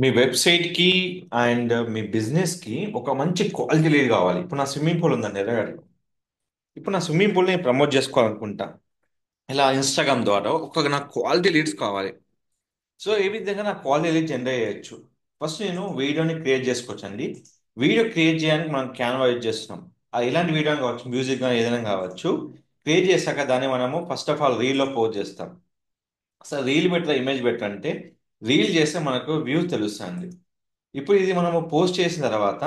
మీ వెబ్సైట్‌కి అండ్ మీ బిజినెస్‌కి ఒక మంచి క్వాలిటీ లీడ్ కావాలి. ఇప్పుడు నా స్విమ్మింగ్ పూల్ ఉందండి ఎర్రగడ్డలో. ఇప్పుడు నా స్విమ్మింగ్ పూల్‌ని ప్రమోట్ చేసుకోవాలనుకుంటా. ఇలా ఇన్‌స్టాగ్రామ్ ద్వారా నాకు క్వాలిటీ లీడ్స్ కావాలి. సో, ఏ విధంగా నాకు క్వాలిటీ లీడ్ జనరేట్ చేయొచ్చు? ఫస్ట్ నేను వీడియోని క్రియేట్ చేసుకోవచ్చండి. వీడియో క్రియేట్ చేయడానికి మనం క్యాన్వా యూజ్ చేస్తున్నాం. అది ఎలాంటి వీడియో అయినా కావచ్చు, మ్యూజిక్ గాని ఏదైనా కావచ్చు. క్రియేట్ చేశాక దాన్ని మనము ఫస్ట్ ఆఫ్ ఆల్ రీల్‌లో పోస్ట్ చేస్తాం. అసలు రీల్ బెటరా? ఇమేజ్ బెటరా అంటే రీల్ చేస్తే మనకు వ్యూస్ తెలుస్తాయండి. ఇప్పుడు ఇది మనము పోస్ట్ చేసిన తర్వాత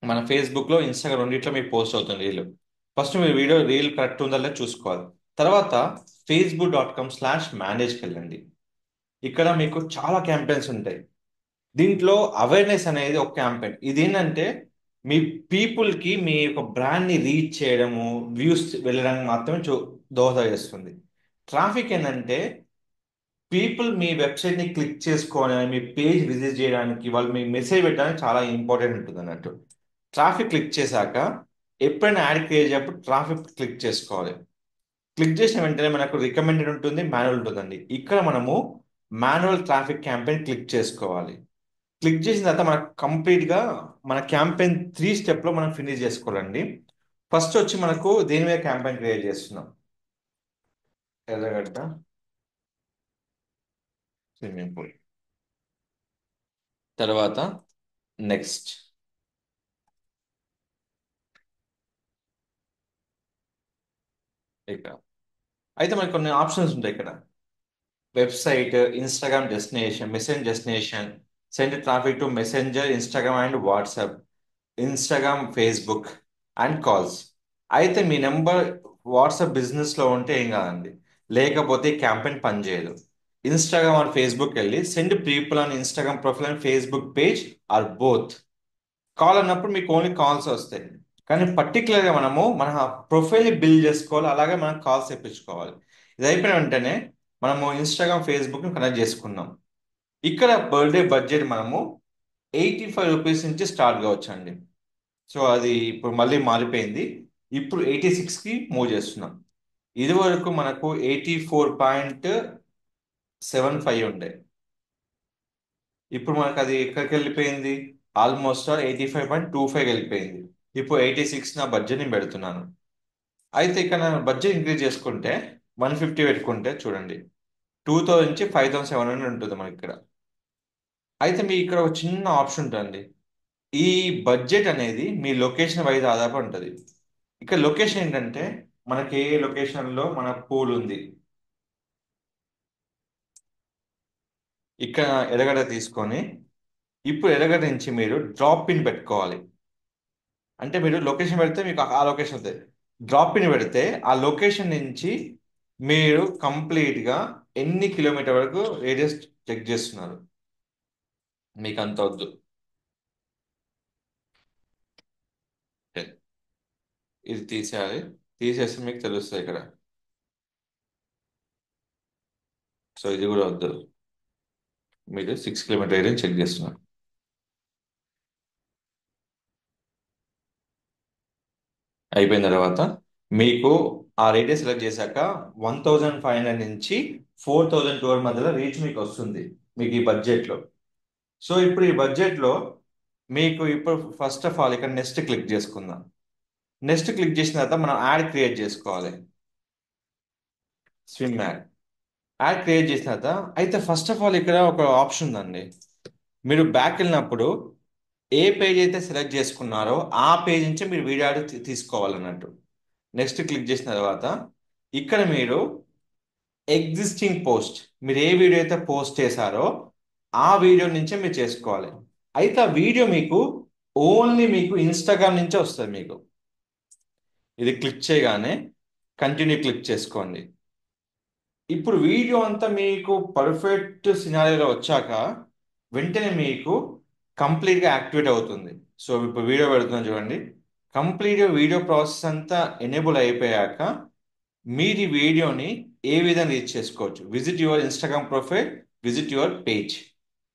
మన ఫేస్బుక్లో ఇన్స్టాగ్రామ్ రెండిట్లో మీకు పోస్ట్ అవుతుంది రీల్. ఫస్ట్ మీరు వీడియో రీల్ కరెక్ట్ ఉందా లేదా చూసుకోవాలి. తర్వాత facebook.com/manage వెళ్ళండి. ఇక్కడ మీకు చాలా క్యాంపెయిన్స్ ఉంటాయి. దీంట్లో అవేర్నెస్ అనేది ఒక క్యాంపెయిన్. ఇది ఏంటంటే మీ పీపుల్కి మీ యొక్క బ్రాండ్ని రీచ్ చేయడము, వ్యూస్ వెళ్ళడానికి మాత్రమే దోహద చేస్తుంది. ట్రాఫిక్ ఏంటంటే పీపుల్ మీ వెబ్సైట్ని క్లిక్ చేసుకోవాలి, మీ పేజ్ విజిట్ చేయడానికి, వాళ్ళు మీ మెసేజ్ పెట్టడానికి చాలా ఇంపార్టెంట్ ఉంటుంది అన్నట్టు. ట్రాఫిక్ క్లిక్ చేశాక ఎప్పుడైనా యాడ్ క్రియేట్ చేసినప్పుడు ట్రాఫిక్ క్లిక్ చేసుకోవాలి. క్లిక్ చేసిన వెంటనే మనకు రికమెండెడ్ ఉంటుంది, మాన్యువల్ ఉంటుందండి. ఇక్కడ మనము మాన్యువల్ ట్రాఫిక్ క్యాంపెయిన్ క్లిక్ చేసుకోవాలి. క్లిక్ చేసిన తర్వాత మనకు కంప్లీట్గా మన క్యాంపెయిన్ 3 స్టెప్లో మనం ఫినిష్ చేసుకోవాలండి. ఫస్ట్ వచ్చి మనకు దేని మీద క్యాంపెయిన్ క్రియేట్ చేస్తున్నాం? ఎర్రగడ్డ స్విమ్మింగ్ పూల్. తర్వాత నెక్స్ట్ ఇక్కడ అయితే మనకి కొన్ని ఆప్షన్స్ ఉంటాయి ఇక్కడ. Website, Instagram destination, message destination, send traffic to messenger, Instagram and WhatsApp, Instagram, Facebook and calls. అయితే మీ నెంబర్ వాట్సాప్ బిజినెస్లో ఉంటే ఏం కాదండి, లేకపోతే క్యాంపెయిన్ పనిచేయదు. ఇన్స్టాగ్రామ్ ఆర్ ఫేస్బుక్ వెళ్ళి send people on Instagram profile and Facebook page or both. Call అన్నప్పుడు మీకు ఓన్లీ కాల్స్ వస్తాయి. కానీ పర్టికులర్గా మనము మన ప్రొఫైల్ని బిల్డ్ చేసుకోవాలి, అలాగే మనం కాల్స్ తెప్పించుకోవాలి. ఇది అయిపోయిన వెంటనే మనము ఇన్స్టాగ్రామ్, ఫేస్బుక్ని కనెక్ట్ చేసుకున్నాం. ఇక్కడ పర్ డే బడ్జెట్ మనము రూ. 85 నుంచి స్టార్ట్ కావచ్చు అండి. సో అది ఇప్పుడు మళ్ళీ మారిపోయింది. ఇప్పుడు 86కి మూవ్ చేస్తున్నాం. ఇది వరకు మనకు 84.75 ఉండే. ఇప్పుడు మనకు అది ఎక్కడికి వెళ్ళిపోయింది? ఆల్మోస్ట్ 85.25 వెళ్ళిపోయింది. ఇప్పుడు 86 నా బడ్జెట్ నేను పెడుతున్నాను. అయితే ఇక్కడ నేను బడ్జెట్ ఇంక్రీజ్ చేసుకుంటే 150 పెట్టుకుంటే చూడండి, 2000 నుంచి 5700 ఉంటుంది మనకి ఇక్కడ. అయితే మీ ఇక్కడ ఒక చిన్న ఆప్షన్ ఉంటుంది. ఈ బడ్జెట్ అనేది మీ లొకేషన్ వైజ్ ఆధారపడి ఉంటుంది. ఇక్కడ లొకేషన్ ఏంటంటే మనకి ఏ లొకేషన్లో మన పూల్ ఉంది. ఇక్కడ ఎర్రగడ్డ తీసుకొని ఇప్పుడు ఎర్రగడ్డ నుంచి మీరు డ్రాప్ పిన్ పెట్టుకోవాలి. అంటే మీరు లొకేషన్ పెడితే మీకు ఆ లొకేషన్ అవుతుంది. డ్రాప్ పిన్ పెడితే ఆ లొకేషన్ నుంచి మీరు కంప్లీట్గా ఎన్ని కిలోమీటర్ వరకు రేడియస్ చెక్ చేస్తున్నారు. మీకు అంత వద్దు. ఇది తీసేయాలి. తీసేస్తే మీకు తెలుస్తుంది ఇక్కడ. సో ఇది కూడా వద్దు. మీరు 6 కిలోమీటర్ ఏరియా చెక్ చేస్తున్నారు. అయిపోయిన తర్వాత మీకు ఆ రేడియస్ సెలెక్ట్ చేశాక 1500 నుంచి 4200 మధ్యలో రీచ్ మీకు వస్తుంది మీకు ఈ బడ్జెట్లో. సో ఇప్పుడు ఈ బడ్జెట్లో మీకు ఇప్పుడు ఫస్ట్ ఆఫ్ ఆల్ ఇక్కడ నెక్స్ట్ క్లిక్ చేసుకుందాం. నెక్స్ట్ క్లిక్ చేసిన తర్వాత మనం యాడ్ క్రియేట్ చేసుకోవాలి. Swim add. యాడ్ క్రియేట్ చేసిన తర్వాత అయితే ఫస్ట్ ఆఫ్ ఆల్ ఇక్కడ ఒక ఆప్షన్ ఉందండి. మీరు బ్యాక్ వెళ్ళినప్పుడు ఏ పేజ్ అయితే సెలెక్ట్ చేసుకున్నారో ఆ పేజ్ నుంచి మీరు వీడియో యాడ్ తీసుకోవాలన్నట్టు. నెక్స్ట్ క్లిక్ చేసిన తర్వాత ఇక్కడ మీరు ఎగ్జిస్టింగ్ పోస్ట్, మీరు ఏ వీడియో అయితే పోస్ట్ చేశారో ఆ వీడియో నుంచే మీరు చేసుకోవాలి. అయితే ఆ వీడియో మీకు ఓన్లీ మీకు ఇన్స్టాగ్రామ్ నుంచే వస్తుంది మీకు. ఇది క్లిక్ చేయగానే కంటిన్యూ క్లిక్ చేసుకోండి. ఇప్పుడు వీడియో అంతా మీకు పర్ఫెక్ట్ సినారీలో వచ్చాక వెంటనే మీకు కంప్లీట్గా యాక్టివేట్ అవుతుంది. సో ఇప్పుడు వీడియో పెడుతున్నాను చూడండి. కంప్లీట్గా వీడియో ప్రాసెస్ అంతా ఎనేబుల్ అయిపోయాక మీరు ఈ వీడియోని ఏ విధంగా రీచ్ చేసుకోవచ్చు? Visit your Instagram profile, visit your page.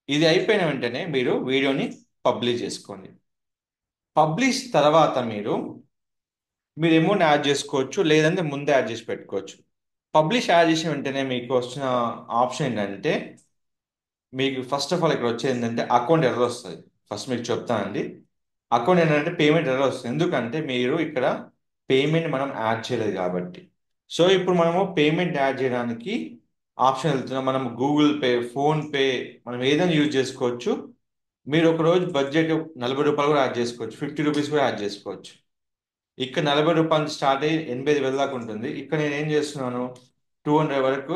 ఇది అయిపోయిన వెంటనే మీరు వీడియోని పబ్లిష్ చేసుకోండి. పబ్లిష్ తర్వాత మీరు అమౌంట్ యాడ్ చేసుకోవచ్చు, లేదంటే ముందే యాడ్ చేసి పెట్టుకోవచ్చు. పబ్లిష్ యాడ్ చేసిన వెంటనే మీకు వచ్చిన ఆప్షన్ ఏంటంటే మీకు ఫస్ట్ ఆఫ్ ఆల్ ఇక్కడ వచ్చేది ఏంటంటే అకౌంట్ ఎర్రర్ వస్తుంది. ఫస్ట్ మీకు చెప్తానండి. అకౌంట్ ఏంటంటే పేమెంట్ ఎర్రర్ వస్తుంది, ఎందుకంటే మీరు ఇక్కడ పేమెంట్ మనం యాడ్ చేయలేదు కాబట్టి. సో ఇప్పుడు మనము పేమెంట్ యాడ్ చేయడానికి ఆప్షన్ వెళ్తున్నాం. మనం గూగుల్ పే, ఫోన్ పే, మనం ఏదైనా యూజ్ చేసుకోవచ్చు. మీరు ఒక రోజు బడ్జెట్ రూ. 40 కూడా యాడ్ చేసుకోవచ్చు, రూ. 50 కూడా యాడ్ చేసుకోవచ్చు. ఇక్కడ రూ. 40 నుంచి స్టార్ట్ అయ్యి 85,000 దాకా ఉంటుంది. ఇక్కడ నేను ఏం చేస్తున్నాను, 200 వరకు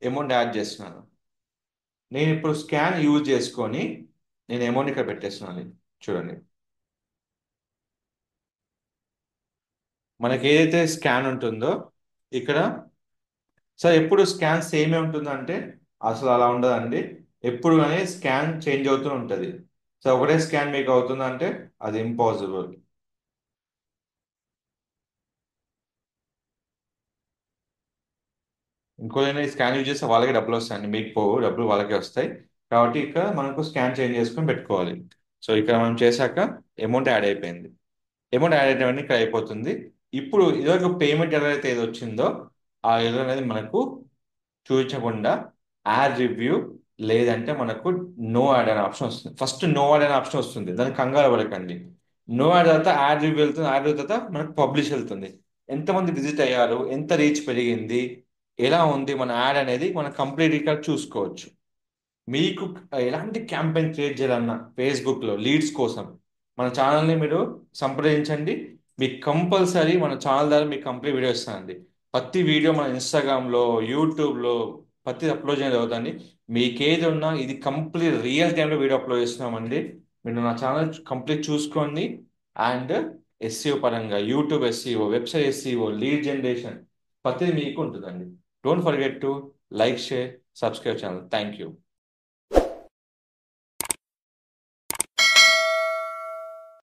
అమౌంట్ యాడ్ చేస్తున్నాను. నేను ఇప్పుడు స్కాన్ యూజ్ చేసుకొని నేను అమౌంట్ ఇక్కడ పెట్టేస్తున్నాను. చూడండి, మనకి ఏదైతే స్కాన్ ఉంటుందో ఇక్కడ, సార్ ఎప్పుడు స్కాన్ సేమే ఉంటుందంటే అసలు అలా ఉండదండి. ఎప్పుడు కానీ స్కాన్ చేంజ్ అవుతూ ఉంటుంది. సో ఒకటే స్కాన్ మీకు అవుతుందంటే అది ఇంపాసిబుల్. ఇంకోదైనా స్కాన్ యూజ్ చేస్తే వాళ్ళకి డబ్బులు వస్తాయండి, మీకు పోవు, డబ్బులు వాళ్ళకే వస్తాయి. కాబట్టి ఇక్కడ మనకు స్కాన్ చేంజ్ చేసుకొని పెట్టుకోవాలి. సో ఇక్కడ మనం చేశాక అమౌంట్ యాడ్ అయిపోయింది. అమౌంట్ యాడ్ అయినవన్నీ ఇక్కడ అయిపోతుంది. ఇప్పుడు ఇదివరకు పేమెంట్ ఎర్రర్ అయితే ఏది వచ్చిందో ఆ ఎర్రర్ అనేది మనకు చూపించకుండా యాడ్ రివ్యూ, లేదంటే మనకు నో యాడ్ అనే ఆప్షన్ వస్తుంది. ఫస్ట్ నో యాడ్ అనే ఆప్షన్ వస్తుంది, దానికి కంగారు పడకండి. నో యాడ్ తర్వాత యాడ్ రివ్యూ వెళ్తుంది, యాడ్ రివ్యూ తర్వాత మనకు పబ్లిష్ వెళ్తుంది. ఎంతమంది విజిట్ అయ్యారు, ఎంత రీచ్ పెరిగింది, ఎలా ఉంది మన యాడ్ అనేది మనం కంప్లీట్ ఇక్కడ చూసుకోవచ్చు. మీకు ఎలాంటి క్యాంపెయిన్ క్రియేట్ చేయాలన్నా ఫేస్బుక్లో లీడ్స్ కోసం మన ఛానల్ని మీరు సంప్రదించండి. మీకు కంపల్సరీ మన ఛానల్ ద్వారా మీకు కంప్లీట్ వీడియో ఇస్తానండి. ప్రతి వీడియో మన ఇన్స్టాగ్రామ్లో, యూట్యూబ్లో ప్రతి అప్లోడ్ చేయడం జరుగుతుంది. మీకు ఏది ఉన్నా ఇది కంప్లీట్ రియల్ టైంలో వీడియో అప్లోడ్ చేస్తున్నామండి. మీరు నా ఛానల్ కంప్లీట్ చూసుకోండి. అండ్ ఎస్సీఓ పరంగా YouTube SCO, website SCO, lead generation ప్రతిదీ మీకు ఉంటుందండి. Don't forget to like, share, subscribe channel. Thank you.